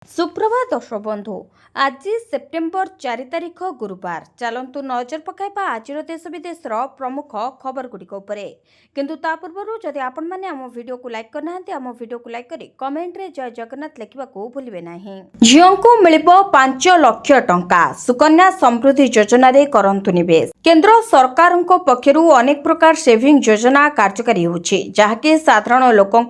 सुप्रभात दर्शक बंधु आज सेप्टेम्बर 4 तारिख गुरुवार चलतु नजर पकाइबा आज देश विदेश प्रमुख खबर गुड़िक किंतु ता पूर्व जदि आपण मैंने आम वीडियो को लाइक करना आम वीडियो को लाइक करी कमेंट रे जय जगन्नाथ लिखा भूलिए नहीं। झील को मिल 5 लाख टंका सुकन्या समृद्धि योजना रे करंतु निवेश। केंद्र सरकार पक्षर अनेक प्रकार सेविंग योजना कार्यकारी होछि जहाँकि साधारण लोकों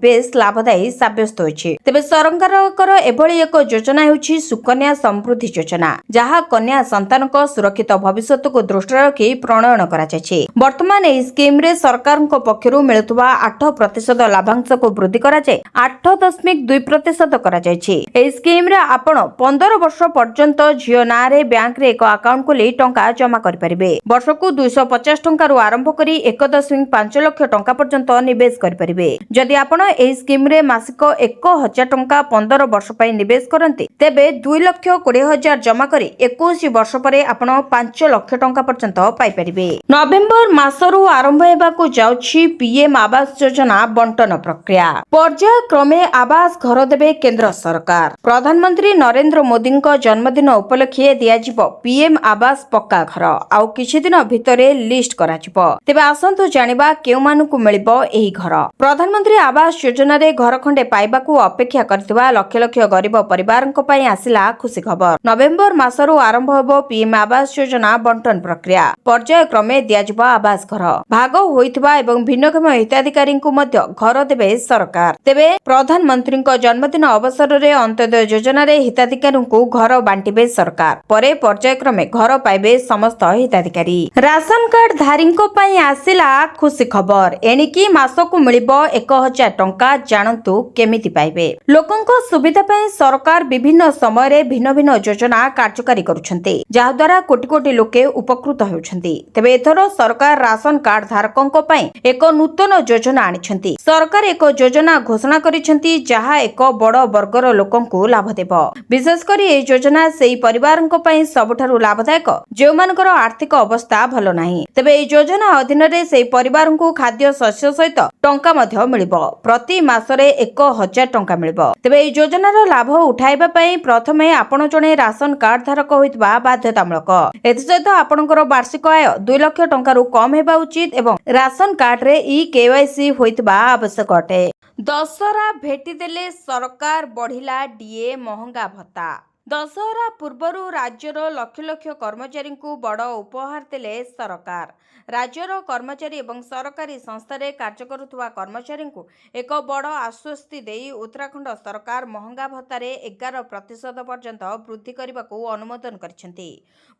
बेस लाभदायी साब्यस्त होछि। तेबे सरकार एभली एक योजना हेउछि सुकन्या समृद्धि योजना जहाँ कन्या संतान सुरक्षित भविष्य को दृष्टि रखी प्रणयन करा जायछि। वर्तमान एही स्कीम रे सरकार पक्षरु मिलुतबा 8% लाभांश को वृद्धि करा जाय 8.2% करा जायछि। एही स्कीम रे आपण 15 वर्ष पर्यंत झियो ना रे बैंक रे एक अकाउंट खोली टंका जमा करि परिबे। वर्षकु 250 टंका रु आरंभ करी 1.5 लाख टंका पर्यंत निवेश करि परिबे। जदि आपण एही स्कीम रे मासिक 1000 टंका 15 वर्ष निवेश करते तेबे 2,20,000 जमा करी 21 वर्ष पर आपण 5 लाख टंका पर्यंत पाई परिबे। नवेम्बर मासरू आरंभ हेबाकू जाउछि पीएम आवास योजना बंटन प्रक्रिया। पर्याय क्रमे आवास घर देबे केंद्र सरकार। प्रधानमंत्री नरेंद्र मोदी जन्मदिन उपलक्षे दियाजिबो पीएम आवास पक्का घर आउ किछि दिन भितरे लिस्ट कराजिबो। तेबे आसंतु जानिबा केउ मानकु मिलिबो एही घर। प्रधानमंत्री आवास योजना रे घर खंडे पाइबाकू अपेक्षा करथिबा लक्ष लक्ष गरीब परिवार आसिला खुशी खबर। नवेम्बर मासरू आरंभ होबो पीएम आवास योजना बंटन प्रक्रिया। पर्याय क्रमे दियाजिबो आवास घर। भाग होइथिबा एवं भिन्नक्षम हिताधिकारी घर देबे सरकार। तेबे प्रधानमंत्री जन्मदिन अवसर रे अंत्योदय योजना रे हिताधिकारी घर बांटिबे सरकार। परे पर्याय क्रमे घर पाइबे समस्त हिताधिकारी। राशन कार्ड धारी आसिला खुशी खबर। एणिकी मासकू मिलिबो 1000 टंका जानंतु केमिति पाइबे। लोकंको सुविधा सरकार विभिन्न समय रे भिन्न भिन्न योजना कार्यकारी करुछन्ते जहा द्वारा कोटी कोटी लोके उपकृत हेउछन्ते। तेबे एथरो सरकार राशन कार्ड धारकों पई एक नूतन योजना आनिछन्ती। सरकार एक योजना घोषणा करिछन्ती जहा एक बड़ वर्गर लोकंकु लाभ देबो। विशेष करी ए योजना सेही परिवारंक पई सबठारु लाभदायक जेउमानकर आर्थिक अवस्था भलो नाही। तेबे ए योजना अधीन रे सेही परिवारंकु खाद्य शस्य सहित टंका मध्य मिलिबो। प्रति मासरे 1000 टंका मिलिबो। तेबे ए योजनार लाभ उठाइबा पई प्रथमे आपण जणे राशन कार्ड धारक होइतबा बाध्यतामूलक। एतसहित आपणकर वार्षिक आय 2 लाख टंका रु कम हेबा उचित एवं राशन कार्ड रे केवाईसी होइतबा आवश्यक अटे। दशहरा भेटी देले सरकार बढ़िला डीए महंगा भत्ता। दशहरा पूर्वरु राज्यर लक्ष लक्ष कर्मचारी को बड़ उपहार देले सरकार। राज्यर कर्मचारी एवं सरकारी संस्था रे कार्य करुवा कर्मचारी को एक बड़ आश्वस्ति देई उत्तराखंड सरकार महंगा भत्ता रे 11% पर्यंत वृद्धि करने को अनुमोदन करिसेंती।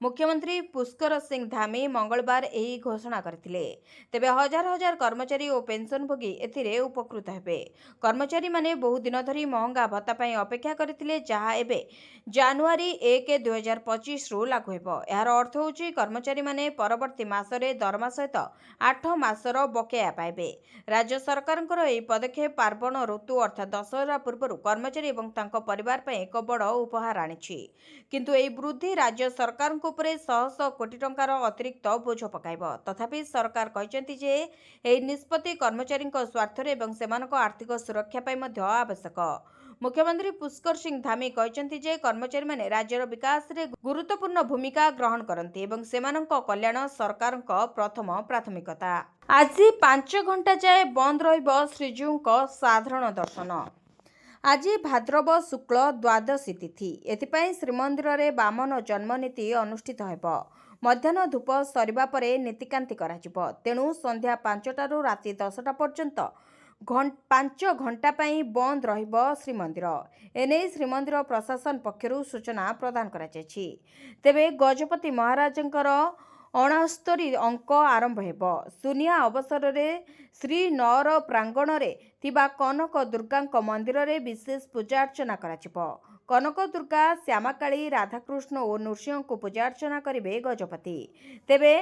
मुख्यमंत्री पुष्कर सिंह धामी मंगलवार एही घोषणा करथिले। तेबे हजार हजार कर्मचारी और पेंशनभोगी एथिरे उपकृत हेबे। कर्मचारी माने बहु दिन धरी महंगा भत्ता पई अपेक्षा करथिले जहा एबे जानुआरी 1 2025 रु लागू हेबो। यार अर्थ होची कर्मचारी माने परवर्ती मासरे दरमा सहित 8 मासर बकेया पाइबे। राज्य सरकारଙ୍କର ଏହି पदक्षेप पार्वण ऋतु अर्थात दशहरा पूर्व कर्मचारी एवं तांको परिवार पर एक बड़ उपहार आनिछि। किंतु ଏହି वृद्धि राज्य सरकारଙ୍କ ଉପରେ 100 कोटी टंकार अतिरिक्त बोझ पकाइबो। तथापि सरकार कहचंती जे ଏହି निष्पत्ति कर्मचारीଙ୍କ स्वार्थरे एवं सेमानक आर्थिक सुरक्षा पई मध्ये आवश्यक। मुख्यमंत्री पुष्कर सिंह धामी कहचंती जे कर्मचारी माने राज्यर विकास रे गुरुत्वपूर्ण भूमिका ग्रहण करती एवं सेमानक कल्याण सरकारक प्रथम प्राथमिकता। आज 5 घंटा जाए बंद रहिबो श्रीजीउक साधारण दर्शन। आज भाद्रव शुक्ल द्वादशी तिथि एथिपाई श्रीमंदिर रे बामन जन्मनीति अनुष्ठित हेबो। मध्याह्न धूप सरिबा परे नीतिकांति कराजिबो। तेणु संध्या 5टा रु राति 10टा पर्यंत 5 घंटा पाई बंद रहिबो श्रीमंदिर। एने श्रीमंदिर प्रशासन पक्षरु सूचना प्रदान करा जायछि। तेबे गजपति महाराजंकर 69 अंक आरंभ हेबो। सुनिया अवसर रे श्री नर प्रांगण रे थिबा कनक दुर्गांक मंदिर रे विशेष पूजा अर्चना कराजिबो। कनक दुर्गा श्यामाकाली राधाकृष्ण और नृसिंह को पूजा अर्चना करिवे गजपति। तेबे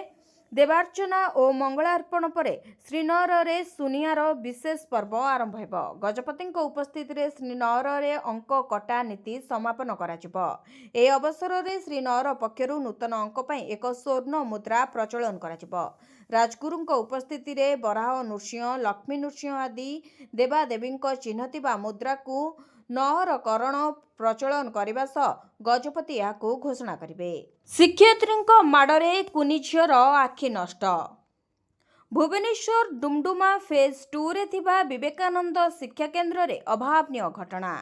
देवार्चना और मंगलार्पण पर श्रीनगर रे सुनियार विशेष पर्व आरंभ हेबो। गजपति उपस्थित रे श्रीनगर रे अंक कटा नीति समापन कराजिबो। ए अवसर रे श्रीनगर पक्षरु नूतन अंक पई एक स्वर्ण मुद्रा प्रचलन कराजिबो। राजगुरुंक उपस्थिति रे बराह नृसिंह लक्ष्मी नृसिंह आदि देवादेवी चिन्ह थिबा मुद्रा को ନହରକରଣ ପ୍ରଚଳନ କରିବା ସହ ଗଜପତି ଏହାକୁ ଘୋଷଣା କରିବେ। ଶିକ୍ଷୟିତ୍ରୀଙ୍କ ମାଡ଼ରେ କୁନି ଝିଅର ଆଖି ନଷ୍ଟ। ଭୁବନେଶ୍ୱର ଡୁମଡୁମା ଫେଜ୍ 2ରେ ଥିବା ବିବେକାନନ୍ଦ ଶିକ୍ଷା କେନ୍ଦ୍ରରେ ଅଭାବନୀୟ ଘଟଣା।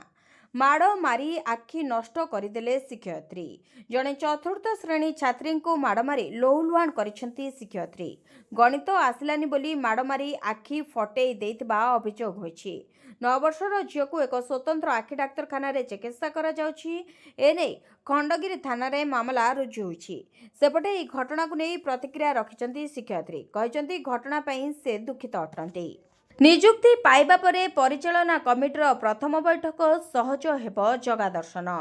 ମାଡ଼ ମାରି ଆଖି ନଷ୍ଟ କରିଦେଲେ ଶିକ୍ଷୟିତ୍ରୀ। ଜଣେ ଚତୁର୍ଥ ଶ୍ରେଣୀ ଛାତ୍ରୀଙ୍କୁ ମାଡ଼ ମାରି ଲହୁଲୁହାଣ କରିଛନ୍ତି ଶିକ୍ଷୟିତ୍ରୀ। ଗଣିତ ଆସିଲାନି ବୋଲି ମାଡ଼ ମାରି ଆଖି ଫଟେଇ ଦେଇଥିବା ଅଭିଯୋଗ ହୋଇଛି। 9 ବର୍ଷର ଝିଅକୁ ଏକ ସ୍ୱତନ୍ତ୍ର ଆଖି ଡାକ୍ତରଖାନାରେ ଚିକିତ୍ସା କରାଯାଉଛି। ଏନେଇ ଖଣ୍ଡଗିରି ଥାନାରେ ମାମଲା ରୁଜୁ ହୋଇଛି। ସେପଟେ ଏହି ଘଟଣାକୁ ନେଇ ପ୍ରତିକ୍ରିୟା ରଖିଛନ୍ତି ଶିକ୍ଷୟିତ୍ରୀ। କହିଛନ୍ତି ଘଟଣା ପାଇଁ ସେ ଦୁଃଖିତ ଅଟନ୍ତି। ନିଯୁକ୍ତି ପାଇବା ପରେ ପରିଚାଳନା କମିଟିର ପ୍ରଥମ ବୈଠକ ସହଜ ହେବ ଜଗାଦର୍ଶନ।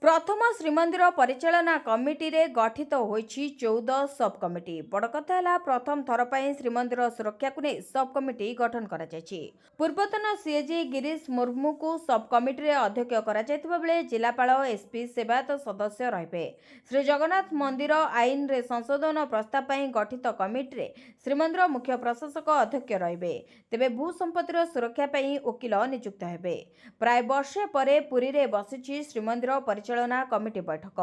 ପ୍ରଥମ ଶ୍ରୀମନ୍ଦିର ପରିଚାଳନା କମିଟିରେ ଗଠିତ ହୋଇଛି 14 ସବ୍ କମିଟି। ବଡ଼ କଥା ହେଲା ପ୍ରଥମ ଥର ପାଇଁ ଶ୍ରୀମନ୍ଦିର ସୁରକ୍ଷାକୁ ନେଇ ସବ୍ କମିଟି ଗଠନ କରାଯାଇଛି। ପୂର୍ବତନ ସିଏଜି ଗିରୀଶ ମୁର୍ମୁଙ୍କୁ ସବ୍ କମିଟିରେ ଅଧ୍ୟକ୍ଷ କରାଯାଇଥିବା ବେଳେ ଜିଲ୍ଲାପାଳ ଏସ୍ପି ସେବାୟତ ସଦସ୍ୟ ରହିବେ। ଶ୍ରୀଜଗନ୍ନାଥ ମନ୍ଦିର ଆଇନରେ ସଂଶୋଧନ ପ୍ରସ୍ତାବ ପାଇଁ ଗଠିତ କମିଟିରେ ଶ୍ରୀମନ୍ଦିର ମୁଖ୍ୟ ପ୍ରଶାସକ ଅଧ୍ୟକ୍ଷ ରହିବେ। ତେବେ ଭୂ ସମ୍ପତ୍ତିର ସୁରକ୍ଷା ପାଇଁ ଓକିଲ ନିଯୁକ୍ତ ହେବେ। ପ୍ରାୟ ବର୍ଷେ ପରେ ପୁରୀରେ ବସିଛି ଶ୍ରୀମନ୍ଦିର ପରିଚାଳନା କମିଟି ବୈଠକ।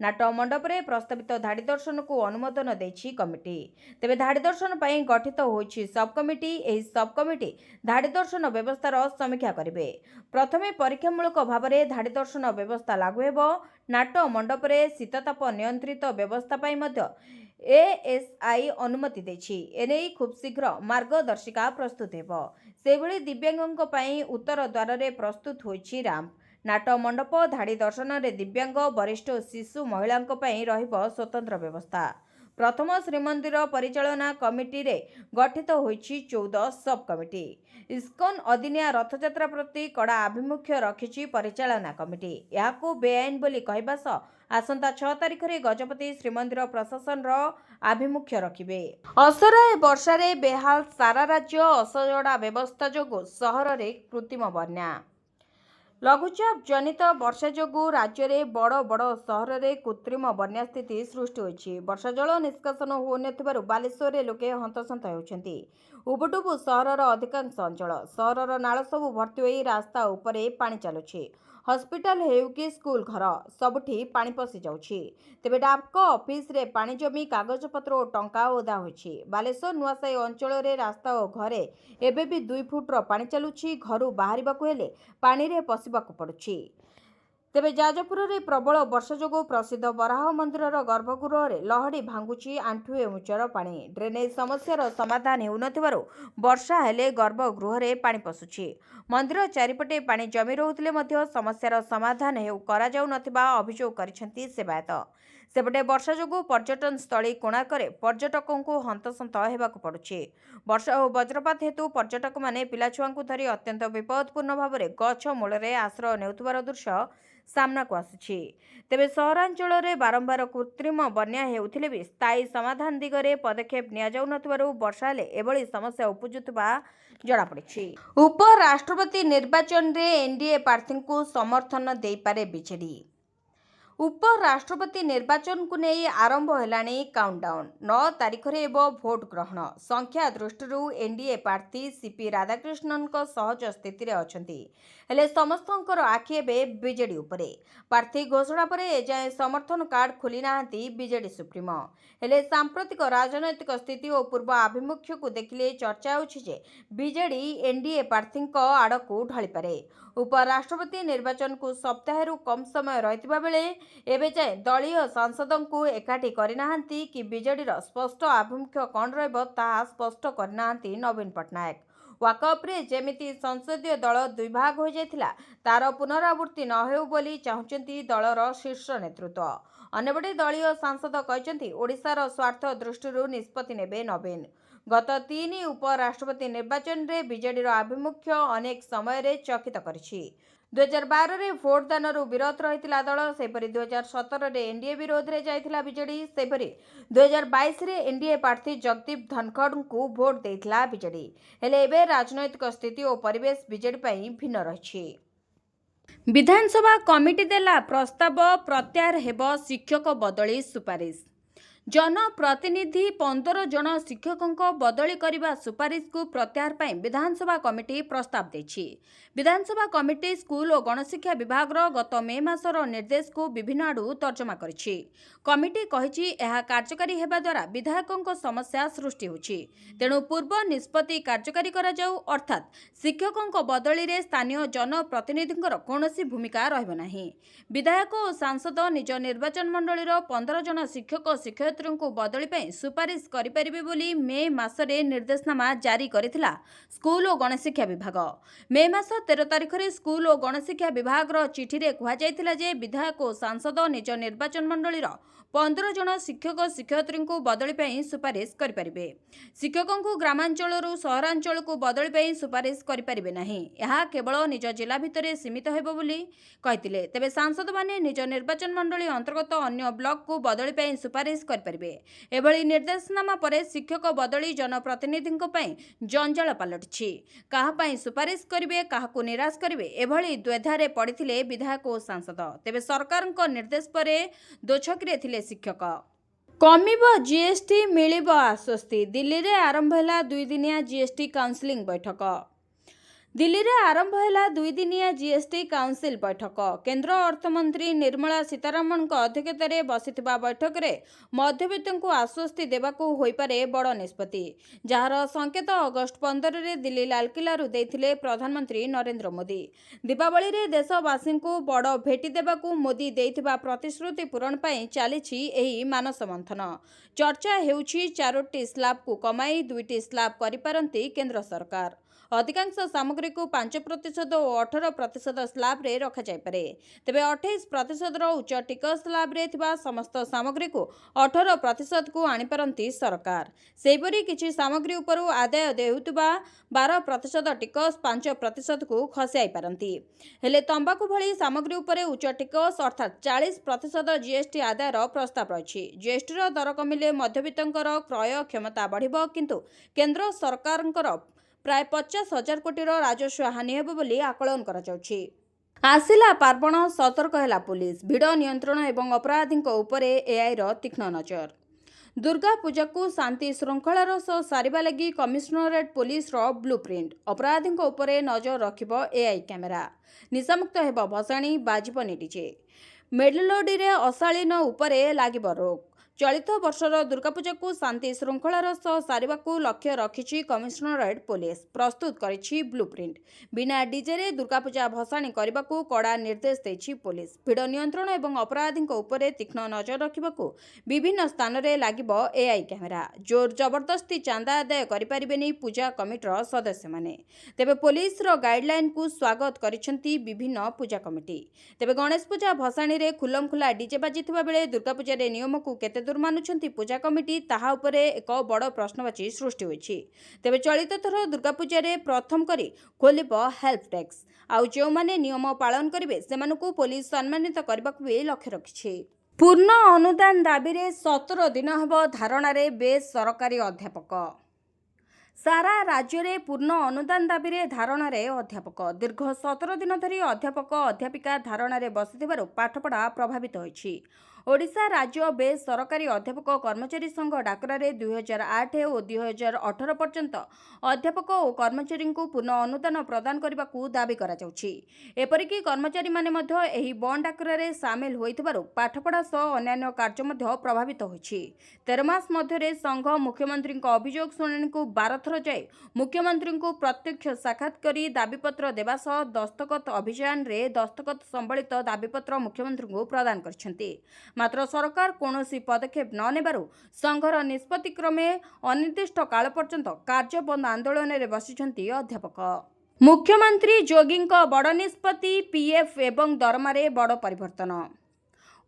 ନାଟ ମଣ୍ଡପରେ ପ୍ରସ୍ତାବିତ ଧାଡ଼ି ଦର୍ଶନକୁ ଅନୁମୋଦନ ଦେଇଛି କମିଟି। ତେବେ ଧାଡ଼ି ଦର୍ଶନ ପାଇଁ ଗଠିତ ହୋଇଛି ସବ୍ କମିଟି। ଏହି ସବ୍ କମିଟି ଧାଡ଼ି ଦର୍ଶନ ବ୍ୟବସ୍ଥାର ସମୀକ୍ଷା କରିବେ। ପ୍ରଥମେ ପରୀକ୍ଷାମୂଳକ ଭାବରେ ଧାଡ଼ି ଦର୍ଶନ ବ୍ୟବସ୍ଥା ଲାଗୁ ହେବ। ନାଟ ମଣ୍ଡପରେ ଶୀତତାପ ନିୟନ୍ତ୍ରିତ ବ୍ୟବସ୍ଥା ପାଇଁ ମଧ୍ୟ ଏଏସ୍ଆଇ ଅନୁମତି ଦେଇଛି। ଏନେଇ ଖୁବ୍ ଶୀଘ୍ର ମାର୍ଗଦର୍ଶିକା ପ୍ରସ୍ତୁତ ହେବ। ସେହିଭଳି ଦିବ୍ୟାଙ୍ଗଙ୍କ ପାଇଁ ଉତ୍ତର ଦ୍ୱାରରେ ପ୍ରସ୍ତୁତ ହୋଇଛି ରାମ୍ପ। ନାଟ ମଣ୍ଡପ ଧାଡ଼ି ଦର୍ଶନରେ ଦିବ୍ୟାଙ୍ଗ, ବରିଷ୍ଠ ଶିଶୁ ମହିଳାଙ୍କ ପାଇଁ ରହିବ ସ୍ୱତନ୍ତ୍ର ବ୍ୟବସ୍ଥା। ପ୍ରଥମ ଶ୍ରୀମନ୍ଦିର ପରିଚାଳନା କମିଟିରେ ଗଠିତ ହୋଇଛି 14 ସବ୍ କମିଟି। ଇସ୍କନ ଅଦିନିଆ ରଥଯାତ୍ରା ପ୍ରତି କଡ଼ା ଆଭିମୁଖ୍ୟ ରଖିଛି ପରିଚାଳନା କମିଟି। ଏହାକୁ ବେଆଇନ ବୋଲି କହିବା ସହ ଆସନ୍ତା 6 ତାରିଖରେ ଗଜପତି ଶ୍ରୀମନ୍ଦିର ପ୍ରଶାସନର ଆଭିମୁଖ୍ୟ ରଖିବେ। ଅସରାଏ ବର୍ଷାରେ ବେହାଲ ସାରା ରାଜ୍ୟ। ଅସଜଡ଼ା ବ୍ୟବସ୍ଥା ଯୋଗୁଁ ସହରରେ କୃତ୍ରିମ ବନ୍ୟା। ଲଘୁଚାପ ଜନିତ ବର୍ଷା ଯୋଗୁଁ ରାଜ୍ୟରେ ବଡ଼ ବଡ଼ ସହରରେ କୃତ୍ରିମ ବନ୍ୟା ସ୍ଥିତି ସୃଷ୍ଟି ହୋଇଛି। ବର୍ଷା ଜଳ ନିଷ୍କାସନ ହୋଇନଥିବାରୁ ବାଲେଶ୍ୱରରେ ଲୋକେ ହନ୍ତସନ୍ତ ହେଉଛନ୍ତି। ଉବୁଟୁବୁ ସହରର ଅଧିକାଂଶ ଅଞ୍ଚଳ। ସହରର ନାଳ ସବୁ ଭର୍ତ୍ତି ହୋଇ ରାସ୍ତା ଉପରେ ପାଣି ଚାଲୁଛି। ହସ୍ପିଟାଲ ହେଉ କି ସ୍କୁଲ ଘର ସବୁଠି ପାଣି ପଶି ଯାଉଛି। ତେବେ ଡାକ ଅଫିସରେ ପାଣି ଜମି କାଗଜପତ୍ର ଓ ଟଙ୍କା ଓଦା ହୋଇଛି। ବାଲେଶ୍ୱର ନୂଆସାହି ଅଞ୍ଚଳରେ ରାସ୍ତା ଓ ଘରେ ଏବେ ବି 2 ଫୁଟର ପାଣି ଚାଲୁଛି। ଘରୁ ବାହାରିବାକୁ ହେଲେ ପାଣିରେ ପଶିବାକୁ ପଡୁଛି। ତେବେ ଯାଜପୁରରେ ପ୍ରବଳ ବର୍ଷା ଯୋଗୁଁ ପ୍ରସିଦ୍ଧ ବରାହ ମନ୍ଦିରର ଗର୍ଭଗୃହରେ ଲହଡ଼ି ଭାଙ୍ଗୁଛି ଆଣ୍ଠୁଏ ଉଚ୍ଚର ପାଣି। ଡ୍ରେନେଜ ସମସ୍ୟାର ସମାଧାନ ହେଉନଥିବାରୁ ବର୍ଷା ହେଲେ ଗର୍ଭଗୃହରେ ପାଣି ପଶୁଛି। ମନ୍ଦିର ଚାରିପଟେ ପାଣି ଜମି ରହୁଥିଲେ ମଧ୍ୟ ସମସ୍ୟାର ସମାଧାନ କରାଯାଉନଥିବା ଅଭିଯୋଗ କରିଛନ୍ତି ସେବାୟତ। ସେପଟେ ବର୍ଷା ଯୋଗୁଁ ପର୍ଯ୍ୟଟନ ସ୍ଥଳୀ କୋଣାର୍କରେ ପର୍ଯ୍ୟଟକଙ୍କୁ ହନ୍ତସନ୍ତ ହେବାକୁ ପଡୁଛି। ବର୍ଷା ଓ ବଜ୍ରପାତ ହେତୁ ପର୍ଯ୍ୟଟକମାନେ ପିଲାଛୁଆଙ୍କୁ ଧରି ଅତ୍ୟନ୍ତ ବିପଦପୂର୍ଣ୍ଣ ଭାବରେ ଗଛ ମୂଳରେ ଆଶ୍ରୟ ନେଉଥିବାର ଦୃଶ୍ୟ ସାମ୍ନାକୁ ଆସୁଛି। ତେବେ ସହରାଞ୍ଚଳରେ ବାରମ୍ବାର କୃତ୍ରିମ ବନ୍ୟା ହେଉଥିଲେ ବି ସ୍ଥାୟୀ ସମାଧାନ ଦିଗରେ ପଦକ୍ଷେପ ନିଆଯାଉନଥିବାରୁ ବର୍ଷା ହେଲେ ଏଭଳି ସମସ୍ୟା ଉପୁଜୁଥିବା ଜଣାପଡ଼ିଛି। ଉପରାଷ୍ଟ୍ରପତି ନିର୍ବାଚନରେ ଏନ୍ଡିଏ ପ୍ରାର୍ଥୀଙ୍କୁ ସମର୍ଥନ ଦେଇପାରେ ବିଜେଡି। ଉପରାଷ୍ଟ୍ରପତି ନିର୍ବାଚନକୁ ନେଇ ଆରମ୍ଭ ହେଲାଣି କାଉଣ୍ଟଡାଉନ୍। 9 ତାରିଖରେ ହେବ ଭୋଟ ଗ୍ରହଣ। ସଂଖ୍ୟା ଦୃଷ୍ଟିରୁ ଏନ୍ଡିଏ ପ୍ରାର୍ଥୀ ସିପି ରାଧାକ୍ରିଷ୍ଣନଙ୍କ ସହଜ ସ୍ଥିତିରେ ଅଛନ୍ତି। ହେଲେ ସମସ୍ତଙ୍କର ଆଖି ଏବେ ବିଜେଡି ଉପରେ। ପ୍ରାର୍ଥୀ ଘୋଷଣା ପରେ ଏଯାଏଁ ସମର୍ଥନ କାର୍ଡ ଖୋଲି ନାହାନ୍ତି ବିଜେଡି ସୁପ୍ରିମୋ। ହେଲେ ସାମ୍ପ୍ରତିକ ରାଜନୈତିକ ସ୍ଥିତି ଓ ପୂର୍ବ ଆଭିମୁଖ୍ୟକୁ ଦେଖିଲେ ଚର୍ଚ୍ଚା ହେଉଛି ଯେ ବିଜେଡି ଏନ୍ଡିଏ ପ୍ରାର୍ଥୀଙ୍କ ଆଡ଼କୁ ଢଳିପାରେ। ଉପରାଷ୍ଟ୍ରପତି ନିର୍ବାଚନକୁ ସପ୍ତାହେରୁ କମ୍ ସମୟ ରହିଥିବା ବେଳେ ଏବେ ଯାଏଁ ଦଳୀୟ ସାଂସଦଙ୍କୁ ଏକାଠି କରିନାହାନ୍ତି କି ବିଜେଡିର ସ୍ପଷ୍ଟ ଆଭିମୁଖ୍ୟ କ'ଣ ରହିବ ତାହା ସ୍ପଷ୍ଟ କରିନାହାନ୍ତି ନବୀନ ପଟ୍ଟନାୟକ। ୱାକଆଉଟ୍ରେ ଯେମିତି ସଂସଦୀୟ ଦଳ 2 ଭାଗ ହୋଇଯାଇଥିଲା ତାର ପୁନରାବୃତ୍ତି ନ ହେଉ ବୋଲି ଚାହୁଁଛନ୍ତି ଦଳର ଶୀର୍ଷ ନେତୃତ୍ୱ। ଅନ୍ୟପଟେ ଦଳୀୟ ସାଂସଦ କହିଛନ୍ତି ଓଡ଼ିଶାର ସ୍ୱାର୍ଥ ଦୃଷ୍ଟିରୁ ନିଷ୍ପତ୍ତି ନେବେ ନବୀନ। ଗତ 3 ଉପରାଷ୍ଟ୍ରପତି ନିର୍ବାଚନରେ ବିଜେଡିର ଆଭିମୁଖ୍ୟ ଅନେକ ସମୟରେ ଚକିତ କରିଛି। 2012ରେ ଭୋଟ ଦାନରୁ ବିରତ ରହିଥିଲା ଦଳ। ସେହିପରି 2017ରେ ଏନ୍ଡିଏ ବିରୋଧରେ ଯାଇଥିଲା ବିଜେଡି। ସେହିପରି 2022ରେ ଏନ୍ଡିଏ ପ୍ରାର୍ଥୀ ଜଗଦୀପ ଧନଖଡ଼ଙ୍କୁ ଭୋଟ ଦେଇଥିଲା ବିଜେଡି। ହେଲେ ଏବେ ରାଜନୈତିକ ସ୍ଥିତି ଓ ପରିବେଶ ବିଜେଡି ପାଇଁ ଭିନ୍ନ ରହିଛି। ବିଧାନସଭା କମିଟି ଦେଲା ପ୍ରସ୍ତାବ, ପ୍ରତ୍ୟାହାର ହେବ ଶିକ୍ଷକ ବଦଳି ସୁପାରିଶ। जनप्रतिनिधि 15 जन शिक्षकों बदली करने सुपारिश को प्रत्याहार पर विधानसभा कमिटी प्रस्ताव देछि। विधानसभा कमिटी स्कूल और गणशिक्षा विभाग गत मे मासर निर्देश को विभिन्न आड़ू तर्जमा करिछि। कमिटी कहिछि एहा कार्यकारी हेबा द्वारा विधायकों समस्या सृष्टि होछि, तेणु पूर्व निष्पत्ति कार्यकारी करा जाऊ, अर्थात शिक्षकों बदली रे स्थानीय जनप्रतिनिधिंकर कौनसी भूमिका रहबो नाही। विधायक और सांसद निज निर्वाचन मंडलीर 15 जन शिक्षक शिक्षयित्री को बदली पर सुपारिश करिपारिबे बोली मे मासरे निर्देशनामा जारी करिथिला स्कूल और गणशिक्षा विभाग। मे मास 13 तारिख रे स्कूल और गणशिक्षा विभाग चिठी रे कुहा जायतिला जे विधायक और सांसद निज निर्वाचन मंडलीर 15 जन शिक्षक शिक्षयित्री को बदली पर सुपारिश करिपारिबे। शिक्षकों को ग्रामांचल सहरांचल को बदली पर सुपारिश करिपारिबे नाही। यह केवल निज जिला भितर सीमित हेबो बोली कहिथिले। तेबे सांसद माने निज निर्वाचन मंडली अंतर्गत अन्य ब्लॉक को बदली पर सुपारिश करिपारिबे। एभली निर्देशनामा परे शिक्षक बदली जनप्रतिनिधि जंजाल पलटिछि। काहा पई सुपारिश करिवे, काहाकू निराश करिवे, एभली द्वेधारे पड़िथिले विधायक और सांसद। तेबे सरकारक निर्देश परे दोछकिरे थिले शिक्षक। कमिब जीएसटी मिलिब आश्वस्ति। दिल्ली रे आरंभ हैला 2 दिनिया जीएसटी काउंसिलिंग बैठक। दिल्ली रे आरंभ हैला 2 दिनिया जीएसटी काउंसिल बैठक। केंद्र अर्थमंत्री निर्मला सीतारमण अध्यक्षतार बसिथिबा बैठक रे मध्यवित्त को आश्वस्ति देबाकू होई पारे बड़ निष्पत्ति, जार संकेत अगस्ट 15 रे दिल्ली लालकिल्ला देथिले प्रधानमंत्री नरेंद्र मोदी। दीपावली रे देशवासी को बड़ भेटी देबाकू मोदी देथिबा प्रतिश्रुति पूरण पई चालिछि एही मानस मंथन। चर्चा हेउछि 4टी स्लैब को कमाई 2टी स्लैब करिपारंती केंद्र सरकार। अधिकांश सामग्री को 5% और 18% स्लैब रे रखा जाय पारे। तेबे 28% उच्च टिकस स्लैब रे थिबा समस्त सामग्री को 18% को आनी पारंती सरकार। सेहिपरि किछि सामग्री उपर आदाय देउतबा 12% टिकस 5% को खसाई पारंती। हेले तंबाकू भली सामग्री उपर उच्च टिकस अर्थात 40% जीएसटी आदायर प्रस्ताव रही। जीएसटी दर कमिले मध्यवित्तंकर क्रय क्षमता बढ़िबो, किंतु केंद्र सरकारंकर प्राय 50,000 कोटीर राजस्व हानि हेबो बोली आकलन करा जाउछि। आसिला पार्वण, सतर्क हैला पुलिस। भिड़ नियंत्रण एवं अपराधींक उपरे एआई रो तीक्ष्ण नजर। दुर्गा पूजा को शांति श्रृंखलार सह सारिबा लगी कमिशनरेट पुलिस रो ब्लूप्रिंट। अपराधींक उपरे नजर रखिबो एआई कैमेरा। निशामुक्त हेबो भसाणी, बाजिबनी डीजे। मेडलोडी रे अशालीन उपरे लागिबो रोक। चलित वर्षर दुर्गापूजा को शांति श्रृंखलार सह सारिबाकू लक्ष्य रखिछि कमिशनरेट पुलिस। प्रस्तुत करिछि ब्लूप्रिंट। बिना डीजे रे दुर्गापूजा भसाणी करबाकू कड़ा निर्देश देछि पुलिस। भिड़ नियंत्रण एवं अपराधींक उपरे तीक्ष्ण नजर रखिबाकू विभिन्न स्थान रे लागिबो एआई कैमेरा। जोर जबरदस्ती चांदा आदाय करिपारिबेनी पूजा कमिटीर सदस्य माने। तेबे पुलिस रो गाइडलाइन को स्वागत करिसेंती विभिन्न पूजा कमिटी। तेबे गणेश पूजा भसाणी रे खुलमखुला डीजे बाजिथिबा बेले दुर्गापूजा रे नियम को केते दूर मानुछंती पूजा कमिटी, ताहा उपरे एक बड़ प्रश्नवाची सृष्टि होइछि। तेबे चलित थर दुर्गापूजा रे प्रथम करी खोलिबो हेल्प डेस्क। आउ जो माने नियम पालन करिवे सेमानकू पुलिस सम्मानित करबाकू भी लक्ष्य रखिछि। पूर्ण अनुदान दाबी रे 17 दिन हेबो धारणा रे बेसरकारी अध्यापक। सारा राज्य रे पूर्ण अनुदान दाबी रे धारणा रे अध्यापक दीर्घ 17 दिन धरी अध्यापक अध्यापिका धारणा रे बसिथिबारु पाठपढ़ा प्रभावित होइछि। ओडिशा राज्य बेसरकारी अध्यापक कर्मचारी संघ डाकरा रे 2008 और 2018 पर्यंत अध्यापक और कर्मचारी को पूर्ण अनुदान प्रदान करने को दाबी करा जाउछि। एपरिकी कर्मचारी माने मध्य एही बंद डाकरा रे सामिल होइथिबारु पाठपढ़ा सह अन्यान्य कार्य मध्य प्रभावित होइछि। 13 मास मध्य रे संघ मुख्यमंत्री अभियोग शुणाणी को 12 थर जाए मुख्यमंत्री को प्रत्यक्ष साक्षात करी दाबीपत्र देवा सह दस्तखत अभियान रे दस्तखत संबलित दाबीपत्र मुख्यमंत्री को प्रदान करछन्ति। मात्र सरकार कौनसी पदक्षेप न नेबारु संघर निष्पत्ति क्रमे अनिर्दिष्ट काल पर्यंत कार्य बंद आंदोलन रे बसिछन्ति अध्यापक। मुख्यमंत्री जोगींक बड़ निष्पत्ति, पीएफ एवं दरमारे बड़ परिवर्तन।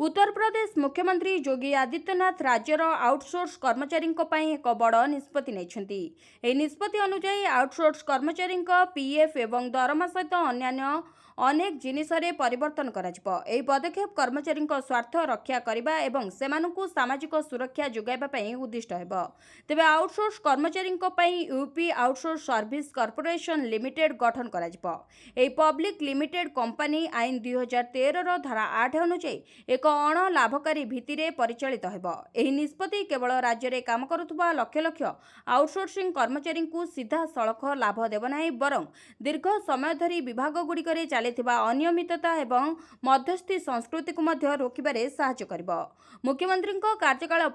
उत्तर प्रदेश मुख्यमंत्री योगी आदित्यनाथ राज्यर आउटसोर्स कर्मचारी एक बड़ निष्पत्ति नेइछन्ति। एही निष्पत्ति अनुसार आउटसोर्स कर्मचारी पीएफ एवं दरमा सहित अन्यान्य ଅନେକ ଜିନିଷରେ ପରିବର୍ତ୍ତନ କରାଯିବ। ଏହି ପଦକ୍ଷେପ କର୍ମଚାରୀଙ୍କ ସ୍ୱାର୍ଥ ରକ୍ଷା କରିବା ଏବଂ ସେମାନଙ୍କୁ ସାମାଜିକ ସୁରକ୍ଷା ଯୋଗାଇବା ପାଇଁ ଉଦ୍ଦିଷ୍ଟ ହେବ। ତେବେ ଆଉଟସୋର୍ସ କର୍ମଚାରୀଙ୍କ ପାଇଁ UP outsource service corporation limited ଗଠନ କରାଯିବ। ଏହି ପବ୍ଲିକ୍ ଲିମିଟେଡ୍ କମ୍ପାନୀ ଆଇନ 2013ର ଧାରା 8 ଅନୁଯାୟୀ ଏକ ଅଣ-ଲାଭକାରୀ ଭିତ୍ତିରେ ପରିଚାଳିତ ହେବ। ଏହି ନିଷ୍ପତ୍ତି କେବଳ ରାଜ୍ୟରେ କାମ କରୁଥିବା ଲକ୍ଷ ଲକ୍ଷ ଆଉଟସୋର୍ସିଂ କର୍ମଚାରୀଙ୍କୁ ସିଧାସଳଖ ଲାଭ ଦେବ ନାହିଁ, ବରଂ ଦୀର୍ଘ ସମୟ ଧରି ବିଭାଗଗୁଡ଼ିକରେ ଚାଲିଥିବା ଅନିୟମିତତା ଏବଂ ମଧ୍ୟସ୍ଥି ସଂସ୍କୃତିକୁ ମଧ୍ୟ ରୋକିବାରେ ସାହାଯ୍ୟ କରିବ। ମୁଖ୍ୟମନ୍ତ୍ରୀଙ୍କ କାର୍ଯ୍ୟାଳୟ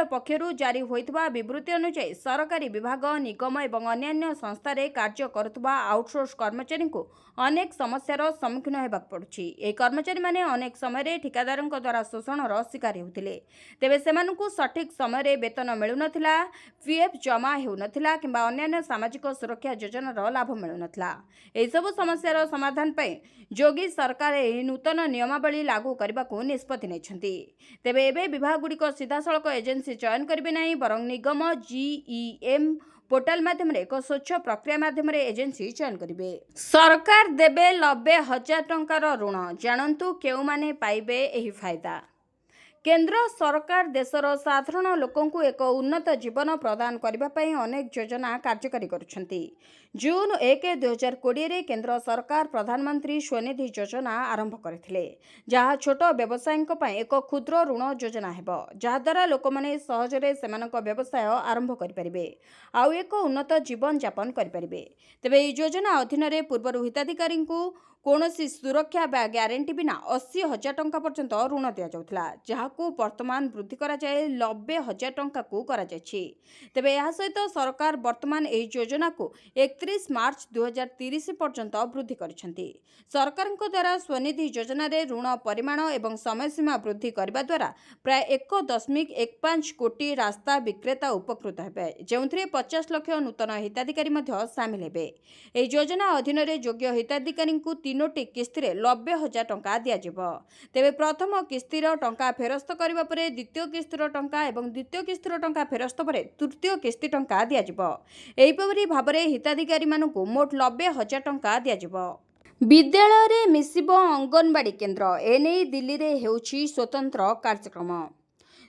ପକ୍ଷରୁ ଜାରି ହୋଇଥିବା ବିବୃତ୍ତି ଅନୁଯାୟୀ ସରକାରୀ ବିଭାଗ, ନିଗମ ଏବଂ ଅନ୍ୟାନ୍ୟ ସଂସ୍ଥାରେ କାର୍ଯ୍ୟ କରୁଥିବା ଆଉଟସୋର୍ସ କର୍ମଚାରୀଙ୍କୁ ଅନେକ ସମସ୍ୟାର ସମ୍ମୁଖୀନ ହେବାକୁ ପଡୁଛି। ଏହି କର୍ମଚାରୀମାନେ ଅନେକ ସମୟରେ ଠିକାଦାରଙ୍କ ଦ୍ୱାରା ଶୋଷଣର ଶିକାର ହେଉଥିଲେ। ତେବେ ସେମାନଙ୍କୁ ସଠିକ୍ ସମୟରେ ବେତନ ମିଳୁନଥିଲା, ପିଏଫ୍ ଜମା ହେଉନଥିଲା କିମ୍ବା ଅନ୍ୟାନ୍ୟ ସାମାଜିକ ସୁରକ୍ଷା ଯୋଜନାର ଲାଭ ମିଳୁନଥିଲା। ଏହିସବୁ ସମସ୍ୟାର ସମାଧାନ ପାଇଁ ଯୋଗୀ ସରକାର ଏହି ନୂତନ ନିୟମାବଳୀ ଲାଗୁ କରିବାକୁ ନିଷ୍ପତ୍ତି ନେଇଛନ୍ତି। ତେବେ ଏବେ ବିଭାଗଗୁଡ଼ିକ ସିଧାସଳଖ ଏଜେନ୍ସି ଚୟନ କରିବେ ନାହିଁ, ବରଂ ନିଗମ ଜିଇଏମ୍ ପୋର୍ଟାଲ ମାଧ୍ୟମରେ ଏକ ସ୍ୱଚ୍ଛ ପ୍ରକ୍ରିୟା ମାଧ୍ୟମରେ ଏଜେନ୍ସି ଚୟନ କରିବେ। ସରକାର ଦେବେ 90,000 ଟଙ୍କାର ଋଣ। ଜାଣନ୍ତୁ କେଉଁମାନେ ପାଇବେ ଏହି ଫାଇଦା। କେନ୍ଦ୍ର ସରକାର ଦେଶର ସାଧାରଣ ଲୋକଙ୍କୁ ଏକ ଉନ୍ନତ ଜୀବନ ପ୍ରଦାନ କରିବା ପାଇଁ ଅନେକ ଯୋଜନା କାର୍ଯ୍ୟକାରୀ କରୁଛନ୍ତି। ଜୁନ୍ 1, 2020ରେ କେନ୍ଦ୍ର ସରକାର ପ୍ରଧାନମନ୍ତ୍ରୀ ସ୍ୱନିଧି ଯୋଜନା ଆରମ୍ଭ କରିଥିଲେ, ଯାହା ଛୋଟ ବ୍ୟବସାୟୀଙ୍କ ପାଇଁ ଏକ କ୍ଷୁଦ୍ର ଋଣ ଯୋଜନା ହେବ, ଯାହାଦ୍ୱାରା ଲୋକମାନେ ସହଜରେ ସେମାନଙ୍କ ବ୍ୟବସାୟ ଆରମ୍ଭ କରିପାରିବେ ଆଉ ଏକ ଉନ୍ନତ ଜୀବନ ଯାପନ କରିପାରିବେ। ତେବେ ଏହି ଯୋଜନା ଅଧୀନରେ ପୂର୍ବରୁ ହିତାଧିକାରୀଙ୍କୁ କୌଣସି ସୁରକ୍ଷା ବା ଗ୍ୟାରେଣ୍ଟି ବିନା 80,000 ଟଙ୍କା ପର୍ଯ୍ୟନ୍ତ ଋଣ ଦିଆଯାଉଥିଲା, ଯାହାକୁ ବର୍ତ୍ତମାନ ବୃଦ୍ଧି କରାଯାଇ 90,000 ଟଙ୍କାକୁ କରାଯାଇଛି। ତେବେ ଏହା ସହିତ ସରକାର ବର୍ତ୍ତମାନ ଏହି ଯୋଜନାକୁ 31 ମାର୍ଚ୍ଚ 2030 ପର୍ଯ୍ୟନ୍ତ ବୃଦ୍ଧି କରିଛନ୍ତି। ସରକାରଙ୍କ ଦ୍ୱାରା ସ୍ୱନିଧି ଯୋଜନାରେ ଋଣ ପରିମାଣ ଏବଂ ସମୟସୀମା ବୃଦ୍ଧି କରିବା ଦ୍ୱାରା ପ୍ରାୟ 1.15 କୋଟି ରାସ୍ତା ବିକ୍ରେତା ଉପକୃତ ହେବେ, ଯେଉଁଥିରେ 50 ଲକ୍ଷ ନୂତନ ହିତାଧିକାରୀ ମଧ୍ୟ ସାମିଲ ହେବେ। ଏହି ଯୋଜନା ଅଧୀନରେ ଯୋଗ୍ୟ ହିତାଧିକାରୀଙ୍କୁ 3ଟି କିସ୍ତିରେ 90,000 ଟଙ୍କା ଦିଆଯିବ। ତେବେ ପ୍ରଥମ କିସ୍ତିର ଟଙ୍କା ଫେରସ୍ତ କରିବା ପରେ ଦ୍ୱିତୀୟ କିସ୍ତିର ଟଙ୍କା ଏବଂ ଦ୍ୱିତୀୟ କିସ୍ତିର ଟଙ୍କା ଫେରସ୍ତ ପରେ ତୃତୀୟ କିସ୍ତି ଟଙ୍କା ଦିଆଯିବ। ଏହିପରି ଭାବରେ ହିତାଧିକାରୀମାନଙ୍କୁ ମୋଟ 90,000 ଟଙ୍କା ଦିଆଯିବ। ବିଦ୍ୟାଳୟରେ ମିଶିବ ଅଙ୍ଗନବାଡ଼ି କେନ୍ଦ୍ର। ଏନେଇ ଦିଲ୍ଲୀରେ ହେଉଛି ସ୍ୱତନ୍ତ୍ର କାର୍ଯ୍ୟକ୍ରମ।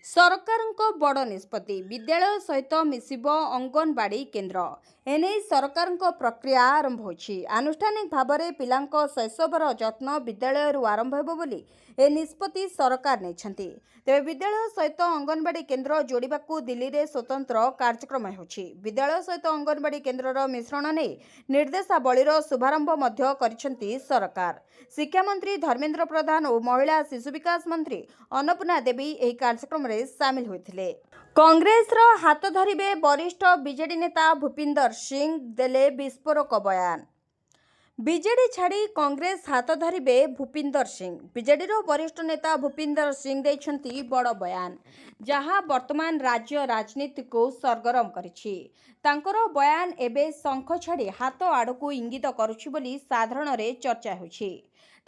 ସରକାରଙ୍କ ବଡ଼ ନିଷ୍ପତ୍ତି। ବିଦ୍ୟାଳୟ ସହିତ ମିଶିବ ଅଙ୍ଗନବାଡ଼ି କେନ୍ଦ୍ର। ଏନେଇ ସରକାରଙ୍କ ପ୍ରକ୍ରିୟା ଆରମ୍ଭ ହୋଇଛି। ଆନୁଷ୍ଠାନିକ ଭାବରେ ପିଲାଙ୍କ ଶୈଶବର ଯତ୍ନ ବିଦ୍ୟାଳୟରୁ ଆରମ୍ଭ ହେବ ବୋଲି ଏ ନିଷ୍ପତ୍ତି ସରକାର ନେଇଛନ୍ତି। ତେବେ ବିଦ୍ୟାଳୟ ସହିତ ଅଙ୍ଗନବାଡ଼ି କେନ୍ଦ୍ର ଯୋଡ଼ିବାକୁ ଦିଲ୍ଲୀରେ ସ୍ୱତନ୍ତ୍ର କାର୍ଯ୍ୟକ୍ରମ ହେଉଛି। ବିଦ୍ୟାଳୟ ସହିତ ଅଙ୍ଗନବାଡ଼ି କେନ୍ଦ୍ରର ମିଶ୍ରଣ ନେଇ ନିର୍ଦ୍ଦେଶାବଳୀର ଶୁଭାରମ୍ଭ ମଧ୍ୟ କରିଛନ୍ତି ସରକାର। ଶିକ୍ଷାମନ୍ତ୍ରୀ ଧର୍ମେନ୍ଦ୍ର ପ୍ରଧାନ ଓ ମହିଳା ଶିଶୁ ବିକାଶ ମନ୍ତ୍ରୀ ଅନ୍ନପୂର୍ଣ୍ଣା ଦେବୀ ଏହି କାର୍ଯ୍ୟକ୍ରମରେ ସାମିଲ ହୋଇଥିଲେ। କଂଗ୍ରେସର ହାତ ଧରିବେ ବରିଷ୍ଠ ବିଜେଡି ନେତା ଭୂପିନ୍ଦର ସିଂ, ଦେଲେ ବିସ୍ଫୋରକ ବୟାନ। ବିଜେଡି ଛାଡ଼ି କଂଗ୍ରେସ ହାତ ଧରିବେ ଭୂପିନ୍ଦର ସିଂ। ବିଜେଡିର ବରିଷ୍ଠ ନେତା ଭୂପିନ୍ଦର ସିଂ ଦେଇଛନ୍ତି ବଡ଼ ବୟାନ, ଯାହା ବର୍ତ୍ତମାନ ରାଜ୍ୟ ରାଜନୀତିକୁ ସରଗରମ କରିଛି। ତାଙ୍କର ବୟାନ ଏବେ ଶଙ୍ଖ ଛାଡ଼ି ହାତ ଆଡ଼କୁ ଇଙ୍ଗିତ କରୁଛି ବୋଲି ସାଧାରଣରେ ଚର୍ଚ୍ଚା ହେଉଛି।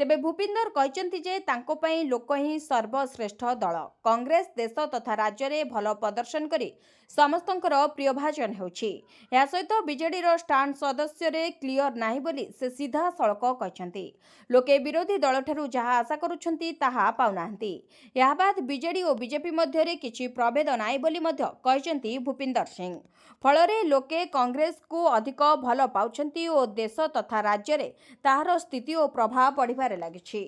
ତେବେ ଭୂପିନ୍ଦର କହିଛନ୍ତି ଯେ ତାଙ୍କ ପାଇଁ ଲୋକ ହିଁ ସର୍ବଶ୍ରେଷ୍ଠ ଦଳ। କଂଗ୍ରେସ ଦେଶ ତଥା ରାଜ୍ୟରେ ଭଲ ପ୍ରଦର୍ଶନ କରି ସମସ୍ତଙ୍କର ପ୍ରିୟଭାଜନ ହେଉଛି। ଏହା ସହିତ ବିଜେଡିର ଷ୍ଟାଣ୍ଡ ସଦସ୍ୟରେ କ୍ଲିୟର ନାହିଁ ବୋଲି ସେ ସିଧାସଳଖ କହିଛନ୍ତି। ଲୋକେ ବିରୋଧୀ ଦଳଠାରୁ ଯାହା ଆଶା କରୁଛନ୍ତି ତାହା ପାଉନାହାନ୍ତି। ଏହା ବାଦ ବିଜେଡି ଓ ବିଜେପି ମଧ୍ୟରେ କିଛି ପ୍ରଭେଦ ନାହିଁ ବୋଲି ମଧ୍ୟ କହିଛନ୍ତି ଭୂପିନ୍ଦର ସିଂ। ଫଳରେ ଲୋକେ କଂଗ୍ରେସକୁ ଅଧିକ ଭଲ ପାଉଛନ୍ତି ଓ ଦେଶ ତଥା ରାଜ୍ୟରେ ତାହାର ସ୍ଥିତି ଓ ପ୍ରଭାବ ବଢ଼ିବାରେ ଲାଗିଛି।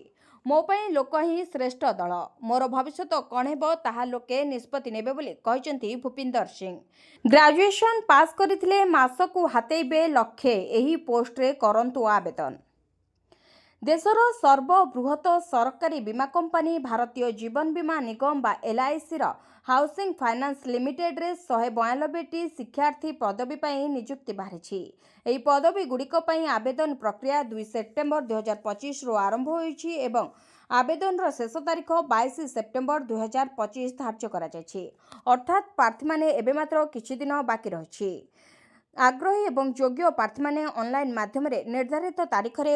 ମୋ ପାଇଁ ଲୋକ ହିଁ ଶ୍ରେଷ୍ଠ ଦଳ। ମୋର ଭବିଷ୍ୟତ କ'ଣ ହେବ ତାହା ଲୋକେ ନିଷ୍ପତ୍ତି ନେବେ ବୋଲି କହିଛନ୍ତି ଭୂପିନ୍ଦର ସିଂ। ଗ୍ରାଜୁଏସନ୍ ପାସ୍ କରିଥିଲେ ମାସକୁ ହାତେଇବେ ଲକ୍ଷେ। ଏହି ପୋଷ୍ଟରେ କରନ୍ତୁ ଆବେଦନ। ଦେଶର ସର୍ବବୃହତ ସରକାରୀ ବୀମା କମ୍ପାନୀ ଭାରତୀୟ ଜୀବନ ବୀମା ନିଗମ ବା LICର ହାଉସିଂ ଫାଇନାନ୍ସ ଲିମିଟେଡ୍ରେ 192ଟି ଶିକ୍ଷାର୍ଥୀ ପଦବୀ ପାଇଁ ନିଯୁକ୍ତି ବାହାରିଛି। ଏହି ପଦବୀଗୁଡ଼ିକ ପାଇଁ ଆବେଦନ ପ୍ରକ୍ରିୟା 2 ସେପ୍ଟେମ୍ବର 2025ରୁ ଆରମ୍ଭ ହୋଇଛି ଏବଂ ଆବେଦନର ଶେଷ ତାରିଖ 22 ସେପ୍ଟେମ୍ବର 2025 ଧାର୍ଯ୍ୟ କରାଯାଇଛି। ଅର୍ଥାତ୍ ପ୍ରାର୍ଥୀମାନେ ଏବେ ମାତ୍ର କିଛି ଦିନ ବାକି ରହିଛି। ଆଗ୍ରହୀ ଏବଂ ଯୋଗ୍ୟ ପ୍ରାର୍ଥୀମାନେ ଅନଲାଇନ୍ ମାଧ୍ୟମରେ ନିର୍ଦ୍ଧାରିତ ତାରିଖରେ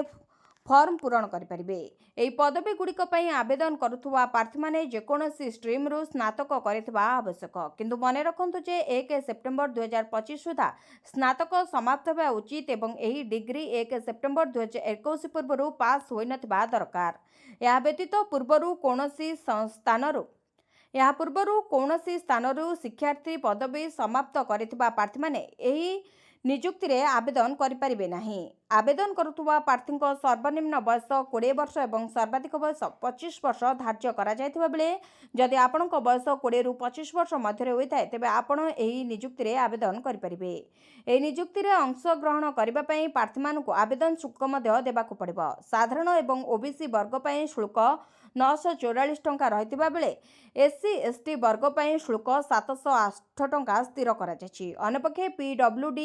ଫର୍ମ ପୂରଣ କରିପାରିବେ। ଏହି ପଦବୀଗୁଡ଼ିକ ପାଇଁ ଆବେଦନ କରୁଥିବା ପ୍ରାର୍ଥୀମାନେ ଯେକୌଣସି ଷ୍ଟ୍ରିମ୍ରୁ ସ୍ନାତକ କରିଥିବା ଆବଶ୍ୟକ। କିନ୍ତୁ ମନେ ରଖନ୍ତୁ ଯେ 1 ସେପ୍ଟେମ୍ବର 2025 ସୁଦ୍ଧା ସ୍ନାତକ ସମାପ୍ତ ହେବା ଉଚିତ ଏବଂ ଏହି ଡିଗ୍ରୀ 1 ସେପ୍ଟେମ୍ବର 2021 ପୂର୍ବରୁ ପାସ୍ ହୋଇନଥିବା ଦରକାର। ଏହା ପୂର୍ବରୁ କୌଣସି ସ୍ଥାନରୁ ଶିକ୍ଷାର୍ଥୀ ପଦବୀ ସମାପ୍ତ କରିଥିବା ପ୍ରାର୍ଥୀମାନେ ଏହି ନିଯୁକ୍ତିରେ ଆବେଦନ କରିପାରିବେ ନାହିଁ। ଆବେଦନ କରୁଥିବା ପ୍ରାର୍ଥୀଙ୍କ ସର୍ବନିମ୍ନ ବୟସ 20 ବର୍ଷ ଏବଂ ସର୍ବାଧିକ ବୟସ 25 ବର୍ଷ ଧାର୍ଯ୍ୟ କରାଯାଇଥିବା ବେଳେ ଯଦି ଆପଣଙ୍କ ବୟସ 20ରୁ 25 ବର୍ଷ ମଧ୍ୟରେ ହୋଇଥାଏ ତେବେ ଆପଣ ଏହି ନିଯୁକ୍ତିରେ ଆବେଦନ କରିପାରିବେ। ଏହି ନିଯୁକ୍ତିରେ ଅଂଶଗ୍ରହଣ କରିବା ପାଇଁ ପ୍ରାର୍ଥୀମାନଙ୍କୁ ଆବେଦନ ଶୁଳ୍କ ମଧ୍ୟ ଦେବାକୁ ପଡ଼ିବ। ସାଧାରଣ ଏବଂ ଓବିସି ବର୍ଗ ପାଇଁ ଶୁଳ୍କ 944 ଟଙ୍କା ରହିଥିବା ବେଳେ SC/ST ବର୍ଗ ପାଇଁ ଶୁଳ୍କ 708 ଟଙ୍କା ସ୍ଥିର କରାଯାଇଛି। ଅନ୍ୟପକ୍ଷେ PWD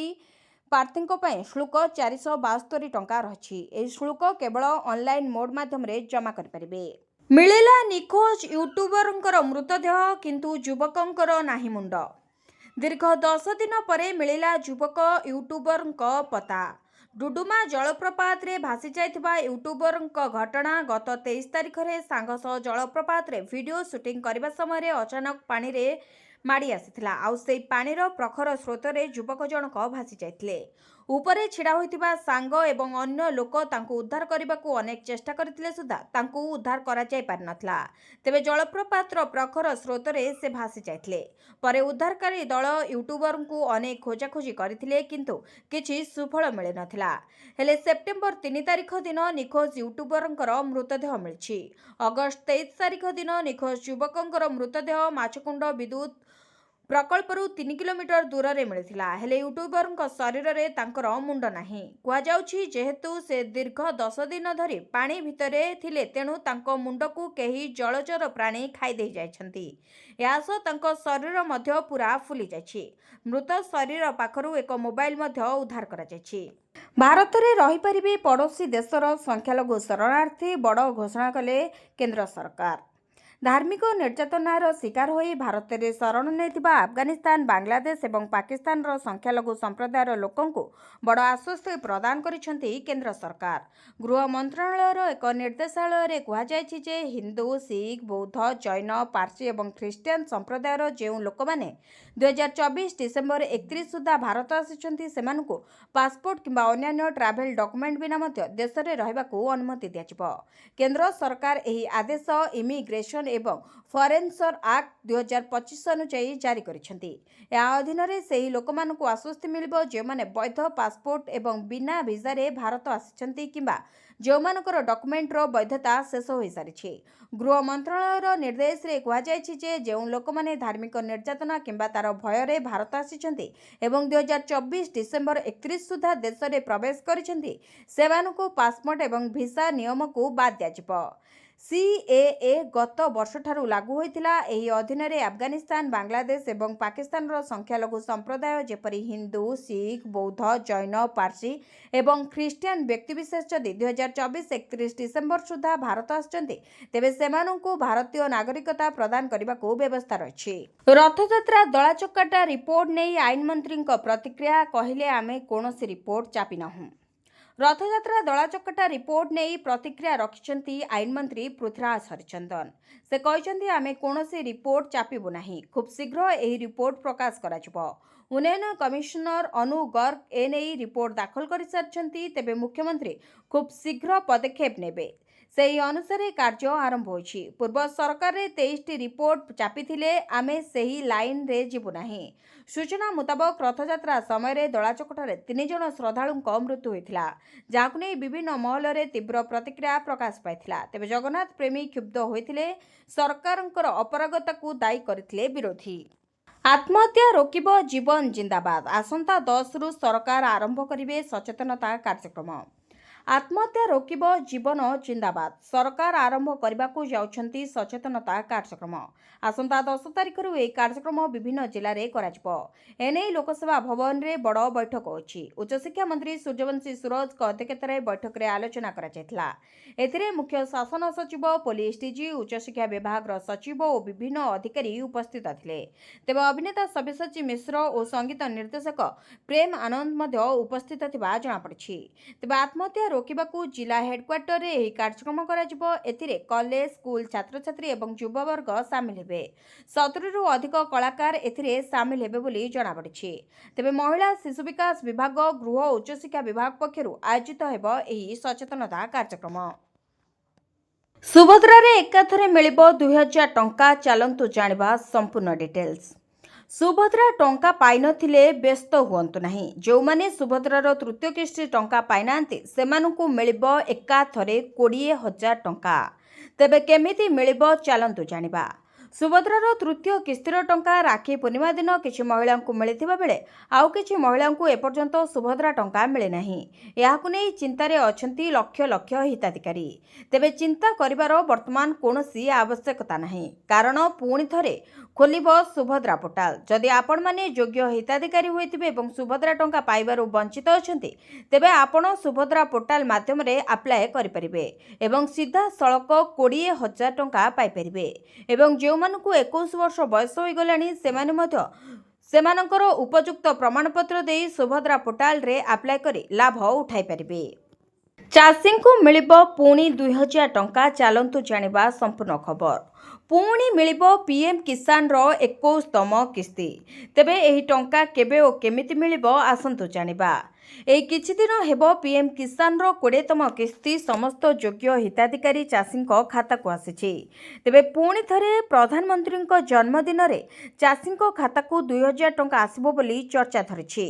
ପ୍ରାର୍ଥୀଙ୍କ ପାଇଁ ଶୁଳ୍କ 472 ଟଙ୍କା ରହିଛି। ଏହି ଶୁଳ୍କ କେବଳ ଅନଲାଇନ୍ ମୋଡ୍ ମାଧ୍ୟମରେ ଜମା କରିପାରିବେ। ମିଳିଲା ନିଖୋଜ ୟୁଟ୍ୟୁବରଙ୍କର ମୃତଦେହ କିନ୍ତୁ ଯୁବକଙ୍କର ନାହିଁ ମୁଣ୍ଡ। ଦୀର୍ଘ 10 ଦିନ ପରେ ମିଳିଲା ଯୁବକ ୟୁଟ୍ୟୁବରଙ୍କ ପତା। ଡୁଡୁମା ଜଳପ୍ରପାତରେ ଭାସି ଯାଇଥିବା ୟୁଟ୍ୟୁବରଙ୍କ ଘଟଣା ଗତ 23 ତାରିଖରେ ସାଙ୍ଗ ସହ ଜଳପ୍ରପାତରେ ଭିଡିଓ ସୁଟିଂ କରିବା ସମୟରେ ଅଚାନକ ପାଣିରେ ମାଡ଼ି ଆସିଥିଲା। ଆଉ ସେହି ପାଣିର ପ୍ରଖର ସ୍ରୋତରେ ଯୁବକ ଜଣକ ଭାସି ଯାଇଥିଲେ। ଉପରେ ଛିଡ଼ା ହୋଇଥିବା ସାଙ୍ଗ ଏବଂ ଅନ୍ୟ ଲୋକ ତାଙ୍କୁ ଉଦ୍ଧାର କରିବାକୁ ଅନେକ ଚେଷ୍ଟା କରିଥିଲେ ସୁଦ୍ଧା ତାଙ୍କୁ ଉଦ୍ଧାର କରାଯାଇ ପାରିନଥିଲା। ତେବେ ଜଳପ୍ରପାତର ପ୍ରଖର ସ୍ରୋତରେ ସେ ଭାସି ଯାଇଥିଲେ। ପରେ ଉଦ୍ଧାରକାରୀ ଦଳ ୟୁଟ୍ୟୁବରଙ୍କୁ ଅନେକ ଖୋଜାଖୋଜି କରିଥିଲେ କିନ୍ତୁ କିଛି ସୁଫଳ ମିଳିନଥିଲା। ହେଲେ ସେପ୍ଟେମ୍ବର 3 ତାରିଖ ଦିନ ନିଖୋଜ ୟୁଟ୍ୟୁବରଙ୍କର ମୃତଦେହ ମିଳିଛି। ଅଗଷ୍ଟ 23 ତାରିଖ ଦିନ ନିଖୋଜ ଯୁବକଙ୍କର ମୃତଦେହ ମାଛକୁଣ୍ଡ ବିଦ୍ୟୁତ ପ୍ରକଳ୍ପରୁ 3 କିଲୋମିଟର ଦୂରରେ ମିଳିଥିଲା। ହେଲେ ୟୁଟ୍ୟୁବରଙ୍କ ଶରୀରରେ ତାଙ୍କର ମୁଣ୍ଡ ନାହିଁ। କୁହାଯାଉଛି ଯେହେତୁ ସେ ଦୀର୍ଘ 10 ଦିନ ଧରି ପାଣି ଭିତରେ ଥିଲେ ତେଣୁ ତାଙ୍କ ମୁଣ୍ଡକୁ କେହି ଜଳଚର ପ୍ରାଣୀ ଖାଇଦେଇ ଯାଇଛନ୍ତି। ଏହା ସହ ତାଙ୍କ ଶରୀର ମଧ୍ୟ ପୁରା ଫୁଲି ଯାଇଛି। ମୃତ ଶରୀର ପାଖରୁ ଏକ ମୋବାଇଲ ମଧ୍ୟ ଉଦ୍ଧାର କରାଯାଇଛି। ଭାରତରେ ରହିପାରିବେ ପଡ଼ୋଶୀ ଦେଶର ସଂଖ୍ୟାଲଘୁ ଶରଣାର୍ଥୀ ବଡ଼ ଘୋଷଣା କଲେ କେନ୍ଦ୍ର ସରକାର। ଧାର୍ମିକ ନିର୍ଯାତନାର ଶିକାର ହୋଇ ଭାରତରେ ଶରଣ ନେଇଥିବା ଆଫଗାନିସ୍ତାନ, ବାଂଲାଦେଶ ଏବଂ ପାକିସ୍ତାନର ସଂଖ୍ୟାଲଘୁ ସମ୍ପ୍ରଦାୟର ଲୋକଙ୍କୁ ବଡ଼ ଆଶ୍ୱସ୍ତି ପ୍ରଦାନ କରିଛନ୍ତି କେନ୍ଦ୍ର ସରକାର। ଗୃହ ମନ୍ତ୍ରଣାଳୟର ଏକ ନିର୍ଦ୍ଦେଶାଳୟରେ କୁହାଯାଇଛି ଯେ ହିନ୍ଦୁ, ଶିଖ, ବୌଦ୍ଧ, ଜୈନ, ପାର୍ସୀ ଏବଂ ଖ୍ରୀଷ୍ଟିଆନ ସମ୍ପ୍ରଦାୟର ଯେଉଁ ଲୋକମାନେ 2024 ଡିସେମ୍ବର 31 ସୁଦ୍ଧା ଭାରତ ଆସିଛନ୍ତି ସେମାନଙ୍କୁ ପାସପୋର୍ଟ କିମ୍ବା ଅନ୍ୟାନ୍ୟ ଟ୍ରାଭେଲ ଡକୁମେଣ୍ଟ ବିନା ମଧ୍ୟ ଦେଶରେ ରହିବାକୁ ଅନୁମତି ଦିଆଯିବ। କେନ୍ଦ୍ର ସରକାର ଏହି ଆଦେଶ ଇମିଗ୍ରେସନ ଏବଂ ଫରେନର୍ସ ଆକ୍ଟ 2025 ଅନୁଯାୟୀ ଜାରି କରିଛନ୍ତି। ଏହା ଅଧୀନରେ ସେହି ଲୋକମାନଙ୍କୁ ଆଶ୍ୱସ୍ତି ମିଳିବ ଯେଉଁମାନେ ବୈଧ ପାସପୋର୍ଟ ଏବଂ ବିନା ଭିସାରେ ଭାରତ ଆସିଛନ୍ତି କିମ୍ବା ଯେଉଁମାନଙ୍କର ଡକୁମେଣ୍ଟର ବୈଧତା ଶେଷ ହୋଇସାରିଛି। ଗୃହ ମନ୍ତ୍ରଣାଳୟର ନିର୍ଦ୍ଦେଶରେ କୁହାଯାଇଛି ଯେ ଯେଉଁ ଲୋକମାନେ ଧାର୍ମିକ ନିର୍ଯାତନା କିମ୍ବା ତାର ଭୟରେ ଭାରତ ଆସିଛନ୍ତି ଏବଂ 2024 ଡିସେମ୍ବର 31 ସୁଦ୍ଧା ଦେଶରେ ପ୍ରବେଶ କରିଛନ୍ତି ସେମାନଙ୍କୁ ପାସପୋର୍ଟ ଏବଂ ଭିସା ନିୟମକୁ ବାଦ୍ ଦିଆଯିବ। CAA ଗତ ବର୍ଷଠାରୁ ଲାଗୁ ହୋଇଥିଲା। ଏହି ଅଧୀନରେ ଆଫଗାନିସ୍ତାନ, ବାଂଲାଦେଶ ଏବଂ ପାକିସ୍ତାନର ସଂଖ୍ୟାଲଘୁ ସମ୍ପ୍ରଦାୟ ଯେପରି ହିନ୍ଦୁ, ଶିଖ, ବୌଦ୍ଧ, ଜୈନ, ପାର୍ସୀ ଏବଂ ଖ୍ରୀଷ୍ଟିଆନ ବ୍ୟକ୍ତିବିଶେଷ ଯଦି 2024 31 ଡିସେମ୍ବର ସୁଦ୍ଧା ଭାରତ ଆସିଛନ୍ତି ତେବେ ସେମାନଙ୍କୁ ଭାରତୀୟ ନାଗରିକତା ପ୍ରଦାନ କରିବାକୁ ବ୍ୟବସ୍ଥା ରହିଛି। ରଥଯାତ୍ରା ଦଳାଚକଟା ରିପୋର୍ଟ ନେଇ ଆଇନମନ୍ତ୍ରୀଙ୍କ ପ୍ରତିକ୍ରିୟା କହିଲେ ଆମେ କୌଣସି ରିପୋର୍ଟ ଚାପିନାହୁଁ। ରଥଯାତ୍ରା ଦଳାଚକଟା ରିପୋର୍ଟ ନେଇ ପ୍ରତିକ୍ରିୟା ରଖିଛନ୍ତି ଆଇନମନ୍ତ୍ରୀ ପୃଥ୍ୱୀରାଜ ହରିଚନ୍ଦନ। ସେ କହିଛନ୍ତି ଆମେ କୌଣସି ରିପୋର୍ଟ ଚାପିବୁ ନାହିଁ। ଖୁବ୍ ଶୀଘ୍ର ଏହି ରିପୋର୍ଟ ପ୍ରକାଶ କରାଯିବ। ଉନ୍ନୟନ କମିଶନର ଅନୁ ଗର୍ଗ ଏନେଇ ରିପୋର୍ଟ ଦାଖଲ କରିସାରିଛନ୍ତି। ତେବେ ମୁଖ୍ୟମନ୍ତ୍ରୀ ଖୁବ୍ ଶୀଘ୍ର ପଦକ୍ଷେପ ନେବେ। ସେହି ଅନୁସାରେ କାର୍ଯ୍ୟ ଆରମ୍ଭ ହୋଇଛି। ପୂର୍ବ ସରକାରରେ 23ଟି ରିପୋର୍ଟ ଚାପିଥିଲେ ଆମେ ସେହି ଲାଇନରେ ଯିବୁ ନାହିଁ। ସୂଚନା ମୁତାବକ ରଥଯାତ୍ରା ସମୟରେ ଦଳାଚକଟାରେ 3 ଜଣ ଶ୍ରଦ୍ଧାଳୁଙ୍କ ମୃତ୍ୟୁ ହୋଇଥିଲା ଯାହାକୁ ନେଇ ବିଭିନ୍ନ ମହଲରେ ତୀବ୍ର ପ୍ରତିକ୍ରିୟା ପ୍ରକାଶ ପାଇଥିଲା। ତେବେ ଜଗନ୍ନାଥ ପ୍ରେମୀ କ୍ଷୁବ୍ଧ ହୋଇଥିଲେ। ସରକାରଙ୍କର ଅପାରଗତାକୁ ଦାୟୀ କରିଥିଲେ ବିରୋଧୀ। ଆତ୍ମହତ୍ୟା ରୋକିବ ଜୀବନ ଜିନ୍ଦାବାଦ। ଆସନ୍ତା 10ରୁ ସରକାର ଆରମ୍ଭ କରିବେ ସଚେତନତା କାର୍ଯ୍ୟକ୍ରମ। ଆତ୍ମହତ୍ୟା ରୋକିବ ଜୀବନ ଜିନ୍ଦାବାଦ। ସରକାର ଆରମ୍ଭ କରିବାକୁ ଯାଉଛନ୍ତି ସଚେତନତା କାର୍ଯ୍ୟକ୍ରମ। ଆସନ୍ତା 10 ତାରିଖରୁ ଏହି କାର୍ଯ୍ୟକ୍ରମ ବିଭିନ୍ନ ଜିଲ୍ଲାରେ କରାଯିବ। ଏନେଇ ଲୋକସେବା ଭବନରେ ବଡ଼ ବୈଠକ ହୋଇଛି। ଉଚ୍ଚଶିକ୍ଷା ମନ୍ତ୍ରୀ ସୂର୍ଯ୍ୟବଂଶୀ ସୁରଜଙ୍କ ଅଧ୍ୟକ୍ଷତାରେ ବୈଠକରେ ଆଲୋଚନା କରାଯାଇଥିଲା। ଏଥିରେ ମୁଖ୍ୟ ଶାସନ ସଚିବ, ପୋଲିସ ଡିଜି, ଉଚ୍ଚଶିକ୍ଷା ବିଭାଗର ସଚିବ ଓ ବିଭିନ୍ନ ଅଧିକାରୀ ଉପସ୍ଥିତ ଥିଲେ। ତେବେ ଅଭିନେତା ସବ୍ୟସାଚୀ ମିଶ୍ର ଓ ସଙ୍ଗୀତ ନିର୍ଦ୍ଦେଶକ ପ୍ରେମ ଆନନ୍ଦ ମଧ୍ୟ ଉପସ୍ଥିତ ଥିବା ଜଣାପଡ଼ିଛି। ତେବେ ଆତ୍ମହତ୍ୟା रोकवाकू जिला हेडक्वार्टर रे एही कार्यक्रम कराजिबो। एथिरे कॉलेज स्कूल छात्र छात्री एवं युववर्ग सामिल हेबे। 70 रु अधिक कलाकार एथिरे सामिल हेबे बोली जणापड़िछि। तेबे महिला शिशु विकास विभाग गृह और उच्च शिक्षा विभाग पक्षरु आयोजित हेबो एही सचेतनता कार्यक्रम। सुभद्रा रे एकाथरे मिलिबो 2000 टंका। चलंतु जानिबा संपूर्ण डिटेल्स। सुभद्रा टंका पाई नथिले व्यस्त हुअन्तु नाही। जो माने सुभद्रार तृतीय किस्ती टंका पाई नांती सेमानकु मिलिबो एकाथरे 20,000 टंका। तेबे केमिति मिलिबो चलंतु जानिबा। सुभद्रार तृतीय किस्तीर टंका राखी पूर्णिमा दिन किछि महिलांकु मिलिथिबा बेले आउ किछि महिलांकु एपर्यंत सुभद्रा टंका मिले नाही। याकु नै चिंतारे अछंती लक्ष लक्ष हिताधिकारी। तेबे चिंता करिवार वर्तमान कोनोसी आवश्यकता नाही, कारण पुणी थरे खोलिबो सुभद्रा पोर्टाल। जदि आपण माने योग्य हिताधिकारी होइतिबे एवं सुभद्रा टंका पाइबारु वंचित अछंती तेबे आपण सुभद्रा पोर्टाल माध्यम रे अप्लाई करि परिबे एवं सीधा सड़क 20,000 टंका पाइ परिबे। एवं जे मानकु 21 वर्ष बयस होई गलानी सेमाने मध्य सेमानकर उपयुक्त प्रमाणपत्र देई सुभद्रा पोर्टाल रे अप्लाई करी लाभ उठाई परिबे। चाषींकु मिलिबो पुणी 2000 टंका। चलंतु जानिबा संपूर्ण खबर। पुणी मिलिबो पीएम किसान रो 21तम किस्ती। तेबे एही टंका केबे ओ केमिति मिलिबो आसंतु जानिबा। एही किछि दिन हेबो पीएम किसान रो 20तम किस्ती समस्त योग्य हिताधिकारी चाषींको खाता को आसीछि। तेबे पुणी थरे प्रधानमंत्रींको जन्मदिन रे चाषींको खाता को 2000 टंका आसीबो बोली चर्चा धरिछि।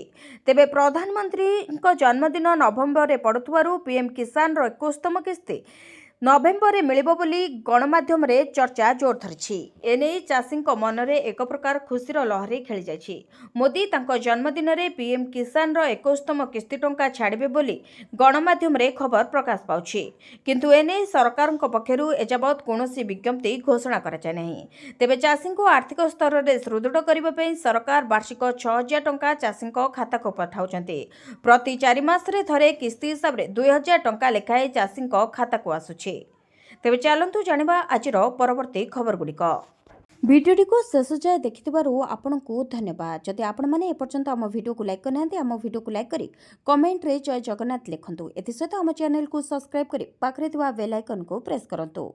तेबे प्रधानमंत्रींको जन्मदिन नवेम्बर रे पडुथुवारु पीएम किसान रो 21तम किस्ती नवेम्बर में मिलिबो बोली गणमाध्यम रे चर्चा जोर धरिछि। एने चाषींको मनरे एक प्रकार खुशीर लहरी खेली जाइछि। मोदी तांको जन्मदिन रे पीएम किसान रो 21तम किस्ती टंका छाड़िबे बोली गणमाध्यम रे खबर प्रकाश पाउछि। किंतु एने सरकारक पक्षरु एजाबत कोनोसी विज्ञप्ति घोषणा करा जाय नाही। तेबे चाषींको आर्थिक स्तर रे सुदृढ़ करिबा पई सरकार वार्षिक 6000 टंका चाषींको खाता को पठाउछन्ते। प्रति 4 मास रे थरे किस्ती हिसाब रे 2000 टंका लेखाए चाषींको खाता को आसुछि। तेबे चलंतु जानिबा आजिर परवर्ती खबर गुड़िक। भिडियोटी को शेष जाए देखिथिबारु आपनकु धन्यवाद। जदि आपण माने एपर्यंत आम वीडियो को लाइक करनांती आम वीडियो को लाइक करी कमेंट रे जय जगन्नाथ लिखंतु। एथि सहित आम चैनल को सब्सक्राइब करी पाखरे थिबा बेल आइकन को प्रेस करंतु।